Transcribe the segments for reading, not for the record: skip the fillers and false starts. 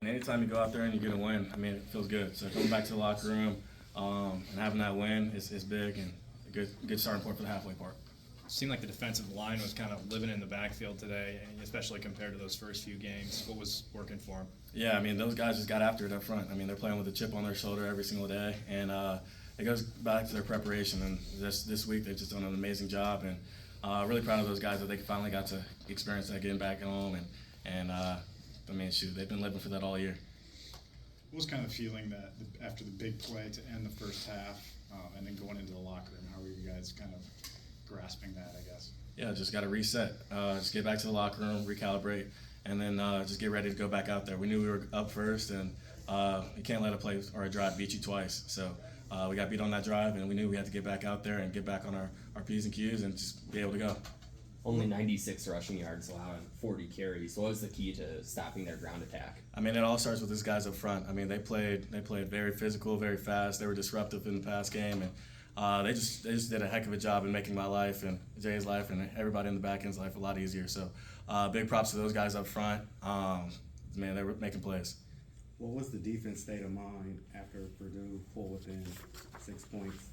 Anytime you go out there and you get a win, I mean, it feels good. So coming back to the locker room and having that win is big and a good starting point for the halfway part. It seemed like the defensive line was kind of living in the backfield today, especially compared to those first few games. What was working for them? Yeah, I mean, those guys just got after it up front. I mean, they're playing with a chip on their shoulder every single day, and it goes back to their preparation. And this week they've just done an amazing job, and really proud of those guys that they finally got to experience that getting back home. And I mean, shoot, they've been living for that all year. What was kind of feeling that after the big play to end the first half and then going into the locker room? How were you guys kind of grasping that, I guess? Yeah, just got to reset. Just get back to the locker room, recalibrate, and then just get ready to go back out there. We knew we were up first, and you can't let a play or a drive beat you twice. So we got beat on that drive, and we knew we had to get back out there and get back on our P's and Q's and just be able to go. Only 96 rushing yards, allowing 40 carries. So what was the key to stopping their ground attack? I mean, it all starts with these guys up front. I mean, they played very physical, very fast. They were disruptive in the pass game, and they just did a heck of a job in making my life and Jay's life and everybody in the back end's life a lot easier. So big props to those guys up front. Man, they were making plays. What was the defense state of mind after Purdue pulled within 6 points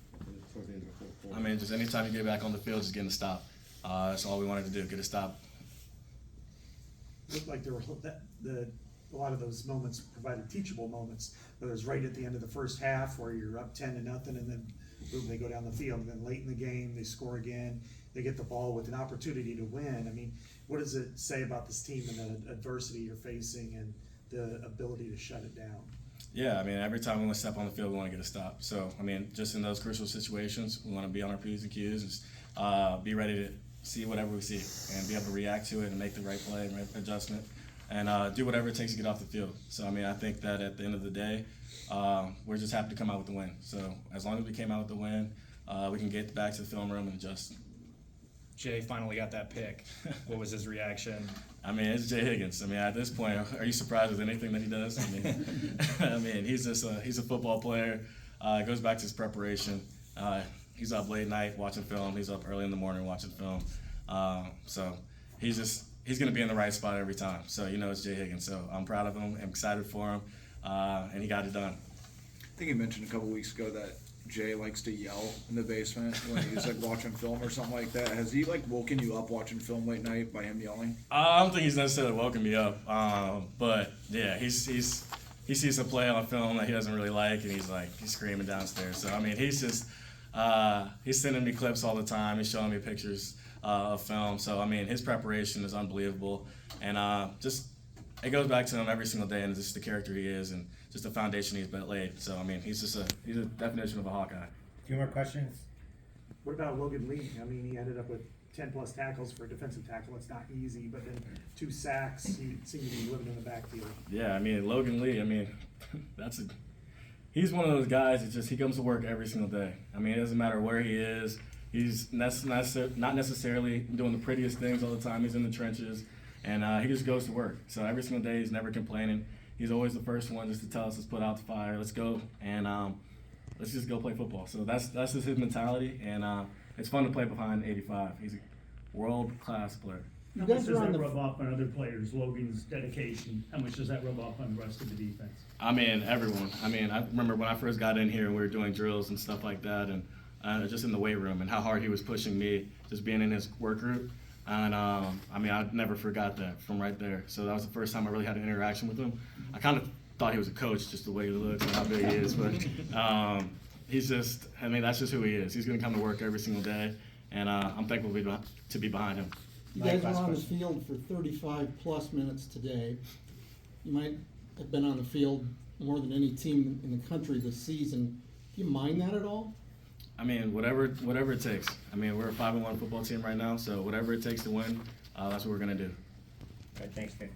towards the end of the fourth quarter? I mean, just anytime you get back on the field, just getting a stop. That's all we wanted to do, get a stop. Looked like there were a lot of those moments provided teachable moments, whether it's right at the end of the first half where you're up 10-0 and then boom, they go down the field, and then late in the game they score again, they get the ball with an opportunity to win. I mean, what does it say about this team and the adversity you're facing and the ability to shut it down? Yeah, I mean, every time we want to step on the field, we want to get a stop. So, I mean, just in those crucial situations, we want to be on our P's and Q's and be ready to see whatever we see and be able to react to it and make the right play and right adjustment and do whatever it takes to get off the field. So, I mean, I think that at the end of the day, we're just happy to come out with the win. So, as long as we came out with the win, we can get back to the film room and adjust. Jay finally got that pick. What was his reaction? I mean, it's Jay Higgins. I mean, at this point, are you surprised with anything that he does? I mean, he's just he's a football player. It goes back to his preparation. He's up late night watching film. He's up early in the morning watching film. So he's going to be in the right spot every time. So, you know, it's Jay Higgins. So I'm proud of him. I'm excited for him. And he got it done. I think you mentioned a couple weeks ago that Jay likes to yell in the basement when he's like watching film or something like that. Has he like woken you up watching film late night by him yelling? I don't think he's necessarily woken me up. But yeah, he sees a play on film that he doesn't really like, and he's screaming downstairs. So I mean, he's just he's sending me clips all the time. He's showing me pictures of film. So I mean, his preparation is unbelievable, and just it goes back to him every single day, and just the character he is, and just the foundation he's laid. So I mean, he's a definition of a Hawkeye. A few more questions. What about Logan Lee? I mean, he ended up with 10+ tackles for a defensive tackle. It's not easy, but then 2 sacks. He seemed to be living in the backfield. Yeah, I mean, Logan Lee, I mean, he's one of those guys that he comes to work every single day. I mean, it doesn't matter where he is. He's not necessarily doing the prettiest things all the time. He's in the trenches, and he just goes to work. So every single day, he's never complaining. He's always the first one just to tell us, let's put out the fire, let's go, and let's just go play football. So that's just his mentality, and it's fun to play behind 85. He's a world-class player. How much does that rub off on other players, Logan's dedication? How much does that rub off on the rest of the defense? I mean, everyone. I mean, I remember when I first got in here and we were doing drills and stuff like that, and just in the weight room, and how hard he was pushing me, just being in his work group. And I mean, I never forgot that from right there. So that was the first time I really had an interaction with him. I kind of thought he was a coach, just the way he looks and how big he is, but he's just, I mean, that's just who he is. He's going to come to work every single day, and I'm thankful to be behind him. You guys were on the field for 35+ minutes today. You might have been on the field more than any team in the country this season. Do you mind that at all? I mean, whatever it takes. I mean, we're a 5-1 football team right now, so whatever it takes to win, that's what we're going to do. All right, thanks, Nick.